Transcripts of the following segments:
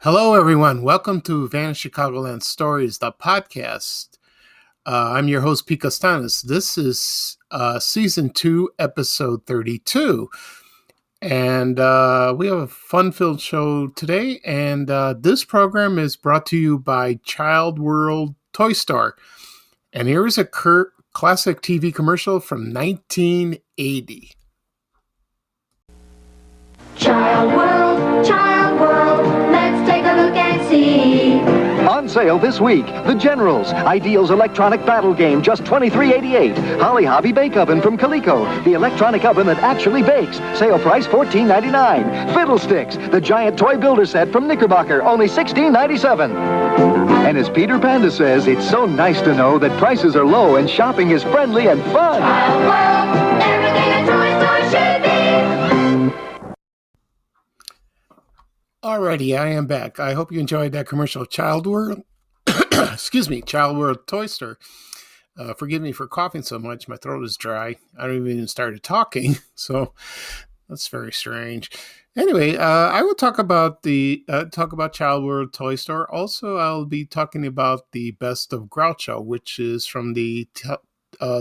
Hello, everyone. Welcome to Vanished Chicagoland Stories, the podcast. I'm your host, Pete Costanis. This is season 2, episode 32. And we have a fun-filled show today. And this program is brought to you by Child World Toy Store. And here is a classic TV commercial from 1980. Child World, let's take a look and see. On sale this week, The Generals, Ideal's electronic battle game, just $23.88. Holly Hobby Bake Oven from Coleco, the electronic oven that actually bakes, sale price $14.99. Fiddlesticks, the giant toy builder set from Knickerbocker, only $16.97. And as Peter Panda says, it's so nice to know that prices are low and shopping is friendly and fun. Child World, everything a toy store should be. Alrighty, I am back. I hope you enjoyed that commercial. Child World, Child World Toy Store. Forgive me for coughing so much. My throat is dry. I don't even started talking, so that's very strange. Anyway, I will talk about Child World Toy Store. Also, I'll be talking about the Best of Groucho, which is from the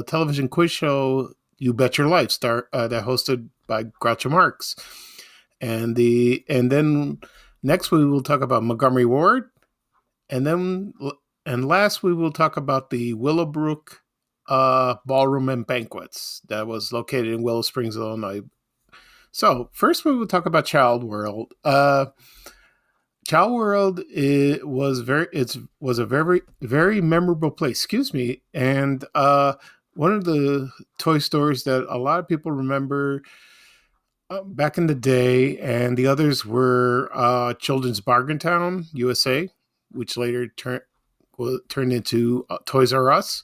television quiz show You Bet Your Life, that hosted by Groucho Marx. And then next we will talk about Montgomery Ward, and last we will talk about the Willowbrook Ballroom and Banquets that was located in Willow Springs, Illinois. So first we will talk about Child World. Child World was a very, very memorable place. And one of the toy stores that a lot of people remember back in the day, and the others were Children's Bargain Town, USA, which later turned into Toys R Us.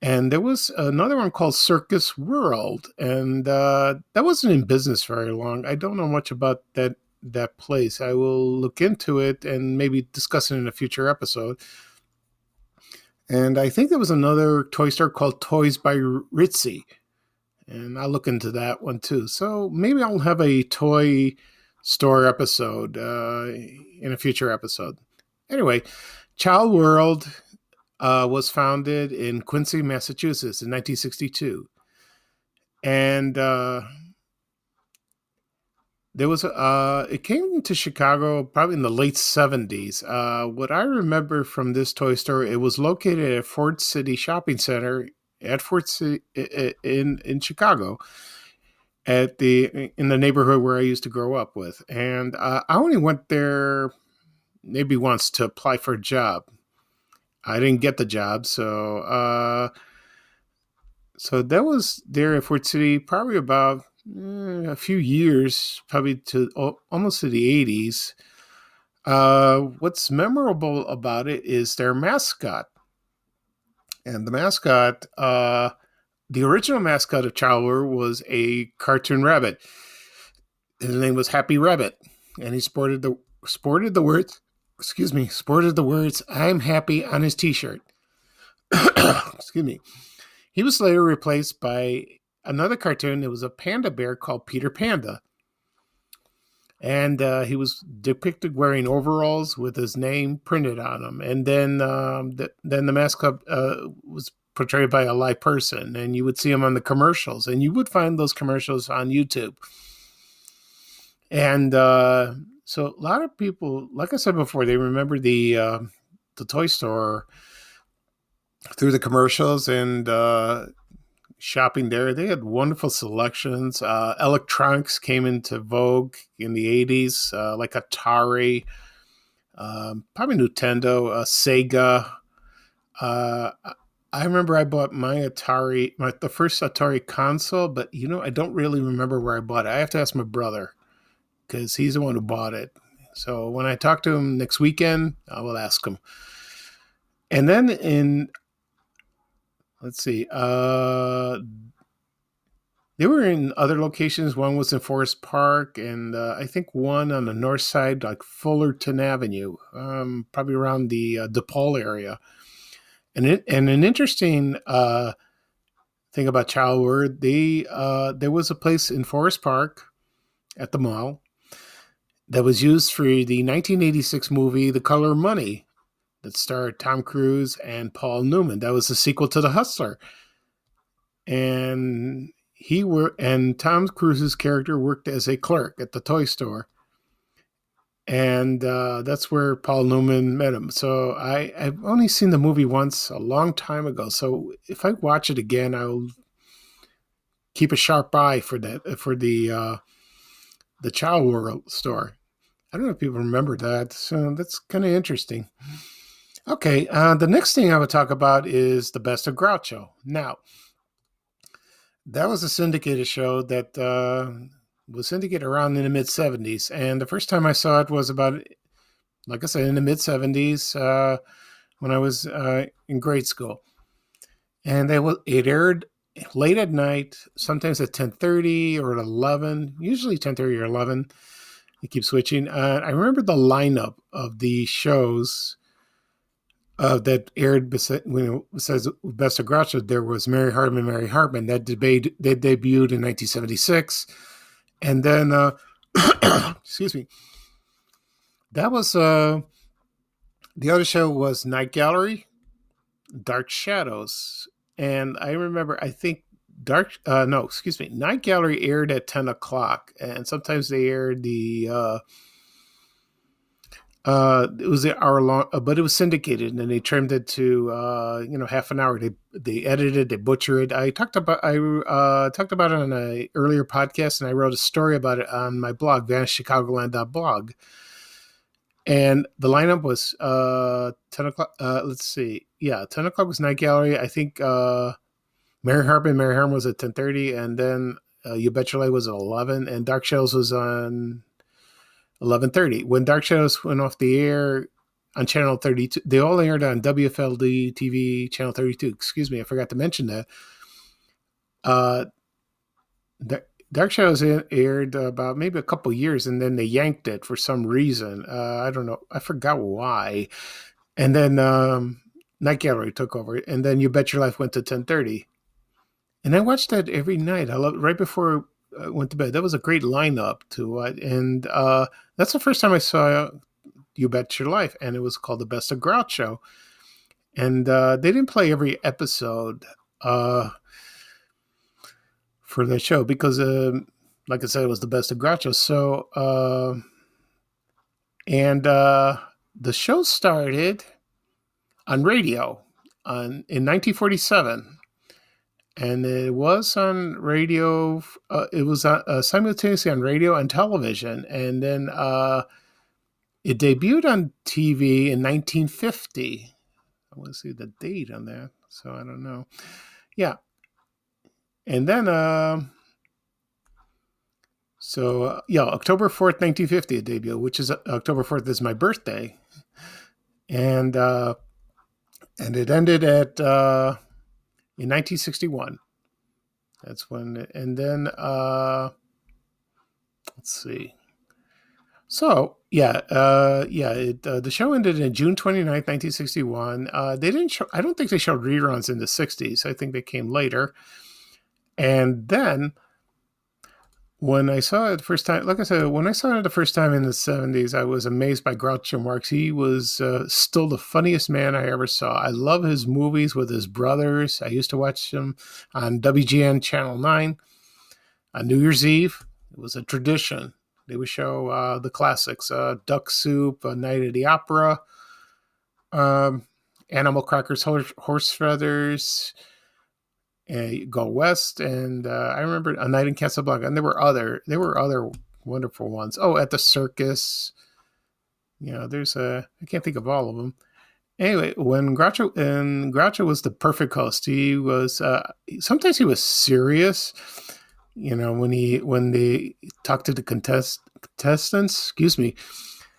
And there was another one called Circus World, and that wasn't in business very long. I don't know much about that place. I will look into it and maybe discuss it in a future episode. And I think there was another toy store called Toys by Ritzy. And I'll look into that one too. So maybe I'll have a toy store episode in a future episode. Anyway, Child World was founded in Quincy, Massachusetts in 1962. And it came to Chicago probably in the late 70s. What I remember from this toy store, it was located at Ford City Shopping Center at Fort City in Chicago, in the neighborhood where I used to grow up with. And I only went there maybe once to apply for a job. I didn't get the job, so that was there at Fort City probably about a few years, probably almost to the 80s. What's memorable about it is their mascot. And the mascot, the original mascot of Child World was a cartoon rabbit. His name was Happy Rabbit, and he sported the words "I'm happy" on his T-shirt. Excuse me. He was later replaced by another cartoon. It was a panda bear called Peter Panda, and he was depicted wearing overalls with his name printed on them. And then the mascot was portrayed by a live person, and you would see him on the commercials, and you would find those commercials on YouTube. And so a lot of people, like I said before, they remember the toy store through the commercials and shopping there. They had wonderful selections. Electronics came into vogue in the 80s, like Atari, probably Nintendo, Sega. I remember I bought my Atari, the first Atari console, but I don't really remember where I bought it. I have to ask my brother because he's the one who bought it. So when I talk to him next weekend, I will ask him. And then let's see. They were in other locations. One was in Forest Park, and I think one on the north side, like Fullerton Avenue, probably around the DePaul area. And an interesting thing about Child World, there was a place in Forest Park at the mall, that was used for the 1986 movie The Color Money that starred Tom Cruise and Paul Newman. That was the sequel to The Hustler. And Tom Cruise's character worked as a clerk at the toy store. And that's where Paul Newman met him. So I've only seen the movie once a long time ago. So if I watch it again, I'll keep a sharp eye for the Child World store. I don't know if people remember that. So that's kind of interesting. Okay, the next thing I would talk about is The Best of Groucho. Now, that was a syndicated show that was syndicated around in the mid-'70s. And the first time I saw it was about, like I said, in the mid-'70s when I was in grade school. And it aired late at night, sometimes at 10:30 or at 11, usually 10:30 or 11. It keeps switching. I remember the lineup of the shows that aired when it says Best of Groucho. There was Mary Hartman. That debuted in 1976. And then, excuse me, that was, the other show was Night Gallery, Dark Shadows. And I remember, I think Night Gallery aired at 10 o'clock. And sometimes they aired it was an hour long, but it was syndicated, and then they trimmed it to half an hour. They edited, they butchered it. I talked about it on an earlier podcast, and I wrote a story about it on my blog, vanishchicagoland.blog. And the lineup was 10 o'clock. Let's see, 10 o'clock was Night Gallery. I think Mary Hartman was at 10:30, and then You Bet Your Life was at 11, and Dark Shadows was on 11:30. When Dark Shadows went off the air on Channel 32, they all aired on WFLD TV Channel 32. Excuse me, I forgot to mention that. Dark Shadows aired about maybe a couple years, and then they yanked it for some reason. I don't know. I forgot why. And then Night Gallery took over, and then You Bet Your Life went to 10:30. And I watched that every night. I loved right before I went to bed. That was a great lineup to it. And that's the first time I saw You Bet Your Life, and it was called The Best of Groucho. And they didn't play every episode for the show because, like I said, it was The Best of Groucho. So, the show started on radio in 1947. And it was on radio. It was simultaneously on radio and television. And then it debuted on TV in 1950. I want to see the date on that, so I don't know. Yeah. And then, October 4th, 1950, it debuted, which is October 4th is my birthday. And it ended at... in 1961, that's when, and then let's see. So the show ended in June 29th, 1961. They didn't show. I don't think they showed reruns in the 60s. I think they came later. And then when I saw it the first time, like I said, when I saw it the first time in the 70s, I was amazed by Groucho Marx. He was still the funniest man I ever saw. I love his movies with his brothers. I used to watch them on WGN Channel 9 on New Year's Eve. It was a tradition. They would show the classics, Duck Soup, Night at the Opera, Animal Crackers, Horse Feathers, Go West, and I remember A Night in Casablanca, and there were other wonderful ones. Oh, At the Circus, I can't think of all of them. Anyway, when Groucho was the perfect host. He was sometimes he was serious, when they talked to the contestants. Excuse me.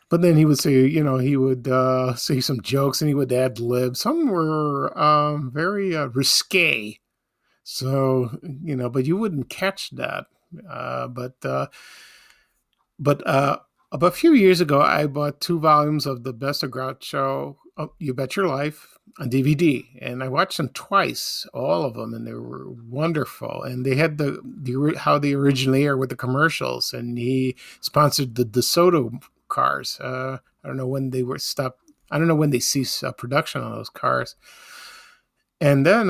But then he would say, he would say some jokes, and he would ad lib. Some were very risque. So, but you wouldn't catch that. But about a few years ago, I bought 2 volumes of The Best of Groucho You Bet Your Life on DVD, and I watched them twice, all of them, and they were wonderful. And they had how they originally are with the commercials, and he sponsored the DeSoto cars. I don't know when they were stopped. I don't know when they ceased production on those cars. And then,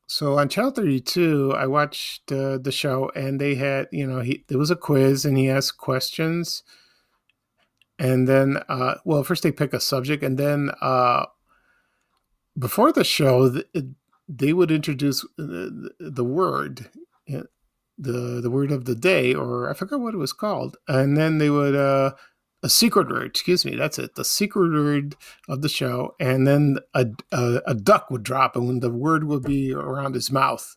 so on Channel 32, I watched the show, and they had, there was a quiz, and he asked questions. And then, first they pick a subject, and then before the show, they would introduce the word, the word of the day, or I forgot what it was called. And then they would, a secret word, excuse me, that's it, the secret word of the show. And then a duck would drop, and the word would be around his mouth.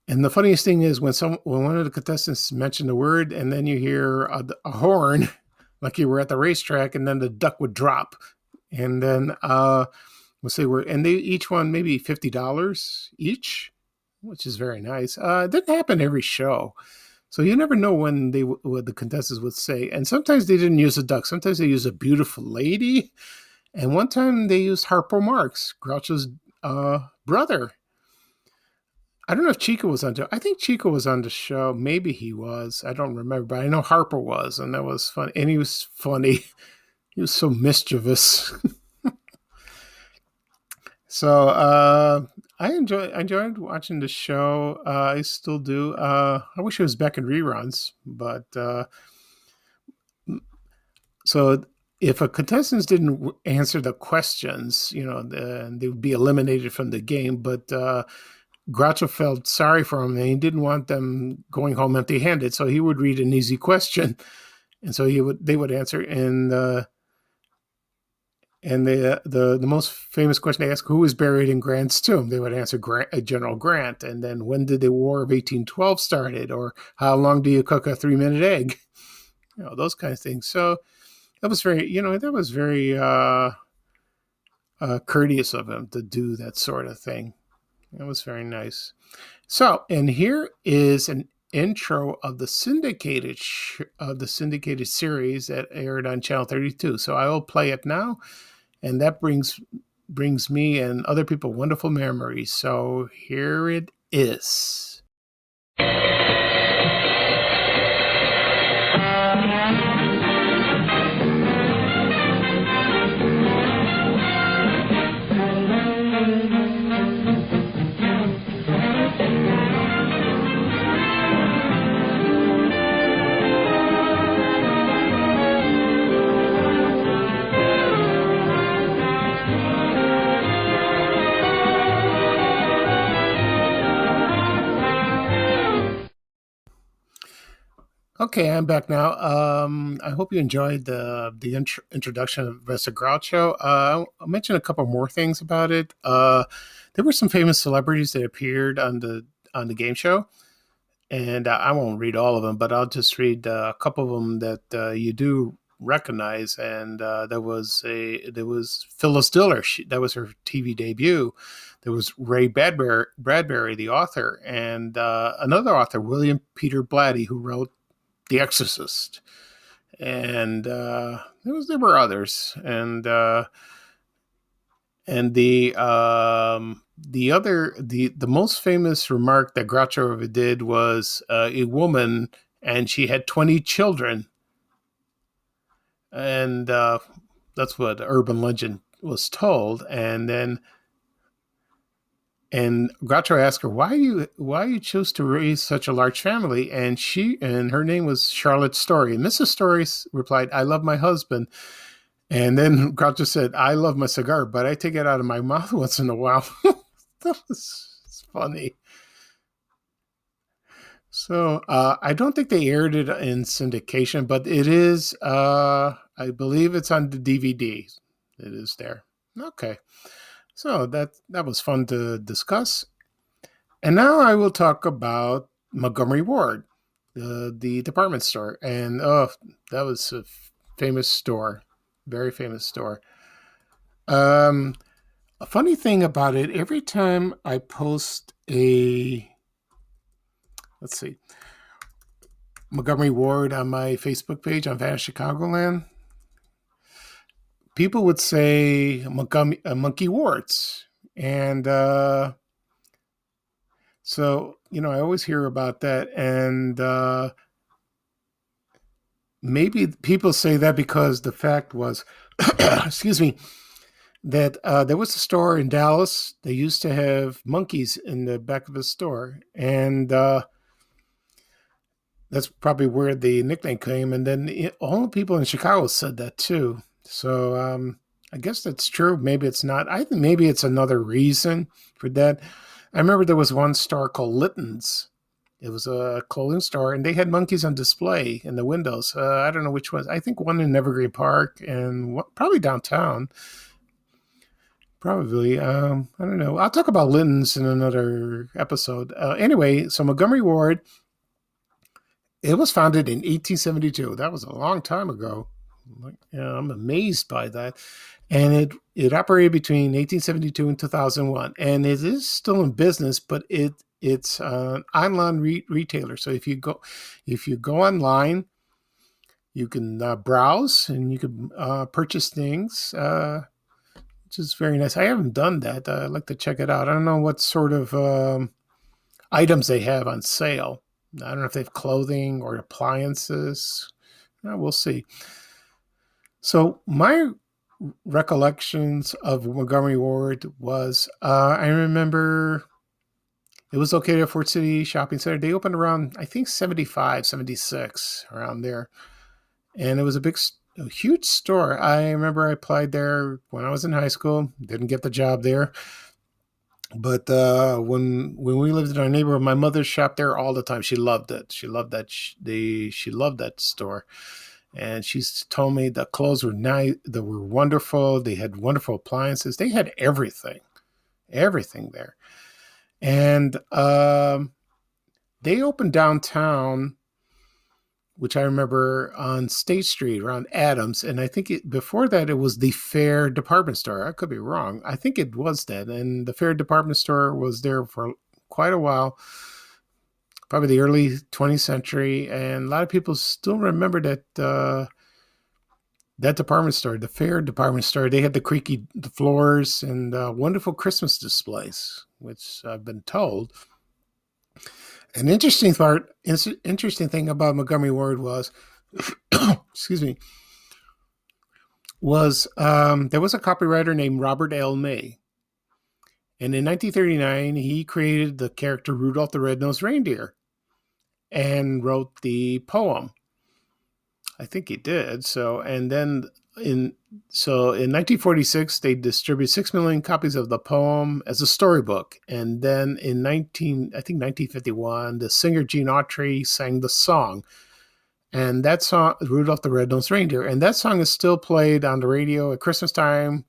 And the funniest thing is when one of the contestants mentioned the word, and then you hear a horn, like you were at the racetrack, and then the duck would drop. And then they each won maybe $50 each, which is very nice. It didn't happen every show, so you never know what the contestants would say. And sometimes they didn't use a duck. Sometimes they used a beautiful lady. And one time they used Harpo Marx, Groucho's brother. I don't know if Chico was I think Chico was on the show. Maybe he was. I don't remember, but I know Harper was, and that was fun. And he was funny. He was so mischievous. So I enjoyed watching the show. I still do. I wish it was back in reruns, but so if a contestants didn't answer the questions, they would be eliminated from the game. But Groucho felt sorry for him, and he didn't want them going home empty-handed. So he would read an easy question, and so they would answer. And the most famous question they asked, who was buried in Grant's tomb? They would answer General Grant. And then when did the War of 1812 started? Or how long do you cook a 3-minute egg? Those kinds of things. So that was very courteous of him to do that sort of thing. That was very nice. So, and here is an intro of the syndicated series that aired on Channel 32. So I will play it now, and that brings me and other people wonderful memories. So here it is. Okay, I'm back now. I hope you enjoyed the introduction of Mr. Groucho. I'll mention a couple more things about it. There were some famous celebrities that appeared on the game show, and I won't read all of them, but I'll just read a couple of them that you do recognize. And there was Phyllis Diller. That was her TV debut. There was Ray Bradbury, the author, and another author, William Peter Blatty, who wrote The Exorcist, and there were others, and the most famous remark that Groucho ever did was a woman, and she had 20 children, and that's what urban legend was told, And Groucho asked her, why you chose to raise such a large family? And her name was Charlotte Story. And Mrs. Story replied, I love my husband. And then Groucho said, I love my cigar, but I take it out of my mouth once in a while. That was funny. So I don't think they aired it in syndication, but it is, I believe it's on the DVD. It is there. Okay. So that was fun to discuss. And now I will talk about Montgomery Ward, the department store. And that was a famous store, very famous store. A funny thing about it, every time I post Montgomery Ward on my Facebook page on Vanish Chicagoland, people would say monkey warts. And so, I always hear about that. And maybe people say that because the fact was, excuse me, that there was a store in Dallas. They used to have monkeys in the back of the store. And that's probably where the nickname came. And then all the people in Chicago said that too. So I guess that's true. Maybe it's not. I think maybe it's another reason for that. I remember there was one store called Litton's. It was a clothing store, and they had monkeys on display in the windows. I don't know which ones. I think one in Evergreen Park and probably downtown. Probably. I don't know. I'll talk about Litton's in another episode. Anyway, so Montgomery Ward, it was founded in 1872. That was a long time ago. I'm amazed by that. And it operated between 1872 and 2001. And it is still in business, but it's an online retailer. So if you go online, you can browse and you can purchase things, which is very nice. I haven't done that. I'd like to check it out. I don't know what sort of items they have on sale. I don't know if they have clothing or appliances. We'll see. So my recollections of Montgomery Ward was, I remember it was located at Fort City Shopping Center. They opened around, I think, 75, 76, around there. And it was a huge store. I remember I applied there when I was in high school. Didn't get the job there. But when we lived in our neighborhood, my mother shopped there all the time. She loved it. She loved that. She loved that store. And she's told me the clothes were nice. They were wonderful. They had wonderful appliances. They had everything there. And they opened downtown, which I remember on State Street around Adams. And I think before that, it was the Fair department store. I could be wrong. I think it was that. And the Fair department store was there for quite a while, probably the early 20th century. And a lot of people still remember that that department store, the Fair department store. They had the creaky floors and wonderful Christmas displays, which I've been told. An interesting thing about Montgomery Ward was, excuse me, was there was a copywriter named Robert L. May. And in 1939, he created the character Rudolph the Red-Nosed Reindeer and wrote the poem. I think he did. So, and then in 1946, they distributed 6 million copies of the poem as a storybook. And then in 1951, the singer Gene Autry sang the song. And that song, Rudolph the Red-Nosed Reindeer, and that song is still played on the radio at Christmas time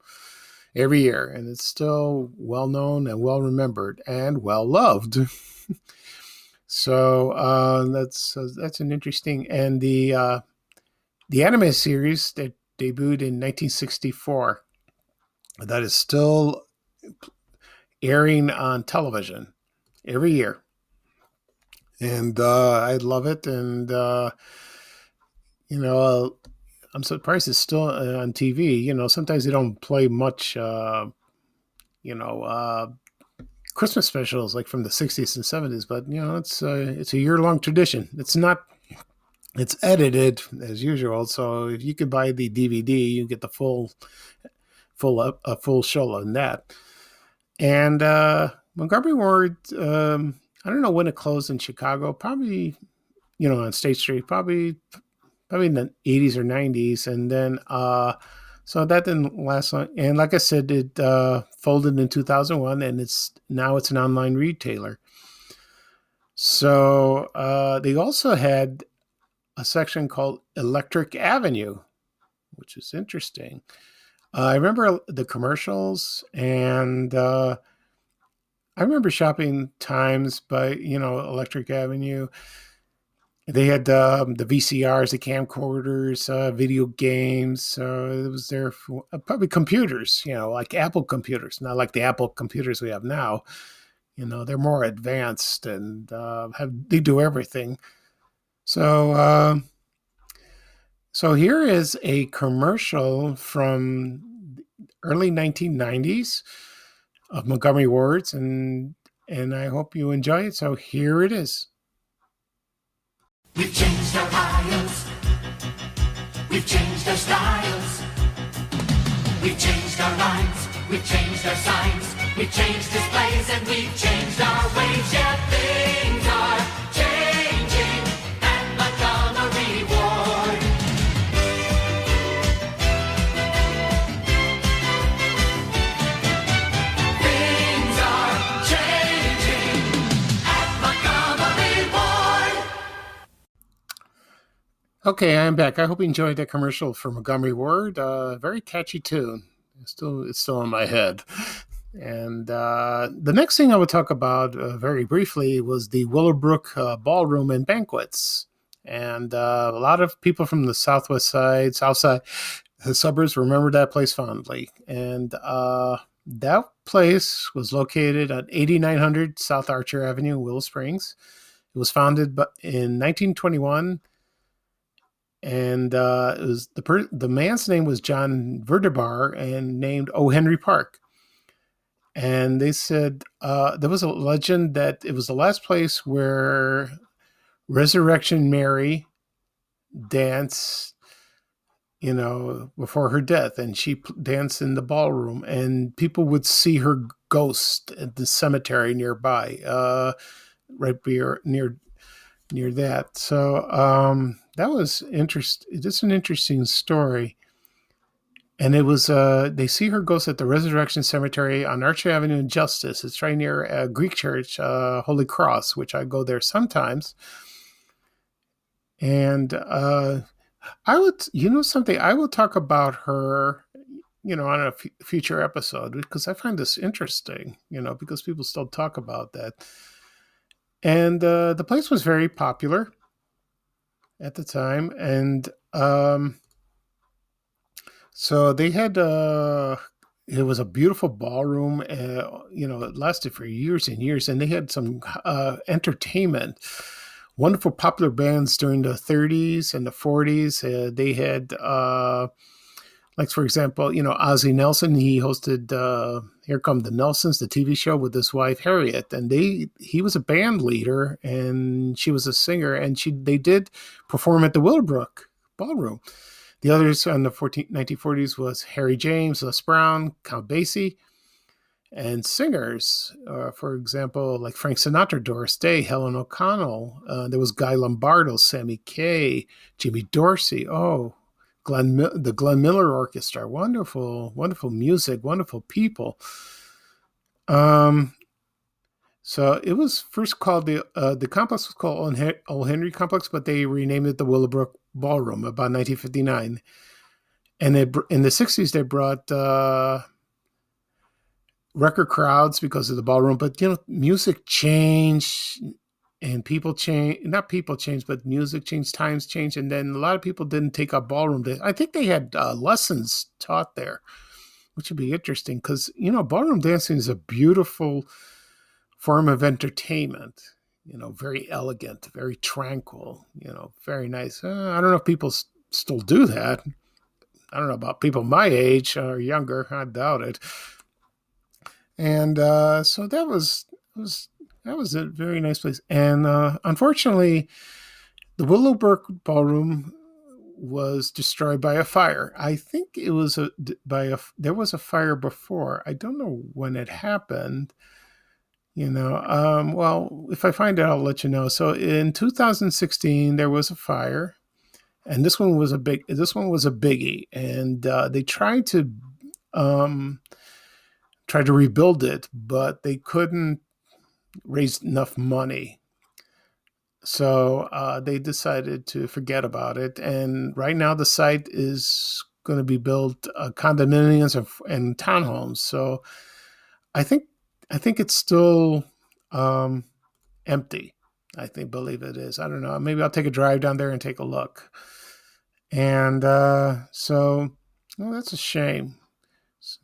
every year. And it's still well known and well remembered and well loved. So that's an interesting, and the anime series that debuted in 1964 that is still airing on television every year, and I love it. And I'm surprised it's still on TV. Sometimes they don't play much Christmas specials like from the 60s and 70s, but it's a year-long tradition. It's edited as usual, so if you could buy the DVD, you get the full show on that. And Montgomery Ward, I don't know when it closed in Chicago, probably on State Street, probably in the 80s or 90s, and then so that didn't last long. And like I said, it folded in 2001, and it's an online retailer. So they also had a section called Electric Avenue, which is interesting. I remember the commercials, and I remember shopping times by, Electric Avenue. They had the VCRs, the camcorders, video games. It was there for probably computers, like Apple computers, not like the Apple computers we have now. They're more advanced and they do everything. So So here is a commercial from early 1990s of Montgomery Wards, and I hope you enjoy it. So here it is. We've changed our aisles. We've changed our styles. We've changed our lines. We've changed our signs. We've changed displays and we've changed our ways. Yeah, things are changing at Montgomery Ward. Things are changing at Montgomery Ward. Okay, I'm back. I hope you enjoyed that commercial for Montgomery Ward. Very catchy tune. It's still in my head. And the next thing I would talk about very briefly was the Willowbrook Ballroom and Banquets. And a lot of people from the southwest side, south side, the suburbs remember that place fondly. And that place was located at 8900 South Archer Avenue, Willow Springs. It was founded in 1921, and it was the man's name was John Verdebar and named O. Henry Park. And they said there was a legend that it was the last place where Resurrection Mary danced, before her death, and she danced in the ballroom, and people would see her ghost at the cemetery nearby, right near that. So that was interesting. It's an interesting story. And it was, they see her ghost at the Resurrection Cemetery on Archer Avenue in Justice. It's right near a Greek church, Holy Cross, which I go there sometimes. And I would, something, I will talk about her, on a future episode, because I find this interesting, because people still talk about that. And the place was very popular at the time. And so they had, it was a beautiful ballroom. It lasted for years and years, and they had some entertainment. Wonderful popular bands during the 30s and the 40s. They had, like, for example, Ozzie Nelson. He hosted Here Come the Nelsons, the TV show, with his wife Harriet, and he was a band leader and she was a singer, and they did perform at the Willowbrook Ballroom. The others in the 1940s was Harry James, Les Brown, Count Basie, and singers, for example, like Frank Sinatra, Doris Day, Helen O'Connell. There was Guy Lombardo, Sammy Kaye, Jimmy Dorsey. Oh, the Glenn Miller Orchestra. Wonderful, wonderful music, wonderful people. So it was first called the complex was called Old Henry Complex, but they renamed it the Willowbrook Ballroom about 1959. And in the 60s, they brought record crowds because of the ballroom. But, music changed and people changed. Not people changed, but music changed, times changed. And then a lot of people didn't take up ballroom. I think they had lessons taught there, which would be interesting because, ballroom dancing is a beautiful form of entertainment, very elegant, very tranquil, very nice. I don't know if people still do that. I don't know about people my age or younger. I doubt it. And so that was a very nice place. And unfortunately, the Willowbrook Ballroom was destroyed by a fire. I think it was there was a fire before. I don't know when it happened. Well, if I find it, I'll let you know. So in 2016, there was a fire, and this one was a biggie, and they tried to rebuild it, but they couldn't raise enough money. So they decided to forget about it, and right now the site is going to be built condominiums and townhomes. So I think it's still empty. Believe it is. I don't know. Maybe I'll take a drive down there and take a look. And so, that's a shame.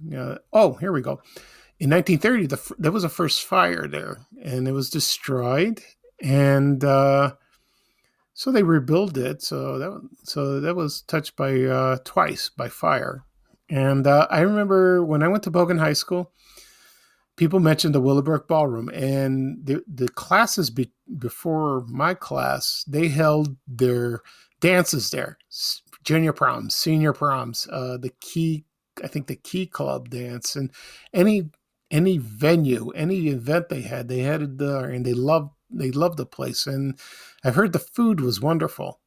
Here we go. In 1930, there was a first fire there, and it was destroyed. And So they rebuilt it. So that was touched by twice by fire. And I remember when I went to Bogan High School, people mentioned the Willowbrook Ballroom, and the classes before my class, they held their dances there, junior proms, senior proms, I think the Key Club dance, and any any venue, any event they had it there, and they loved the place, and I've heard the food was wonderful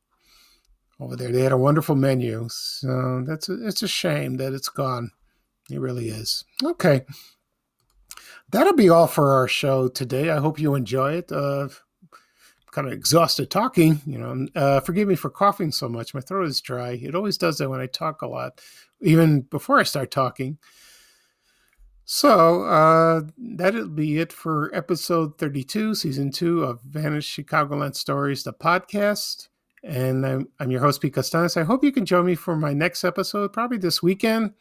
over there. They had a wonderful menu, so it's a shame that it's gone. It really is. Okay, that'll be all for our show today. I hope you enjoy it. Kind of exhausted talking, forgive me for coughing so much. My throat is dry. It always does that when I talk a lot, even before I start talking. So that'll be it for episode 32, season 2 of Vanished Chicagoland Stories, the podcast. And I'm your host, Pete Costanis. I hope you can join me for my next episode, probably this weekend.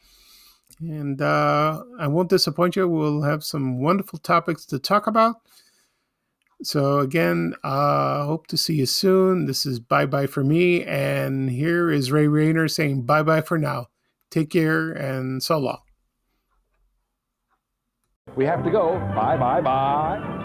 And I won't disappoint you. We'll have some wonderful topics to talk about. So again, hope to see you soon. This is bye-bye for me. And here is Ray Rayner saying bye-bye for now. Take care and so long. We have to go. Bye, bye, bye.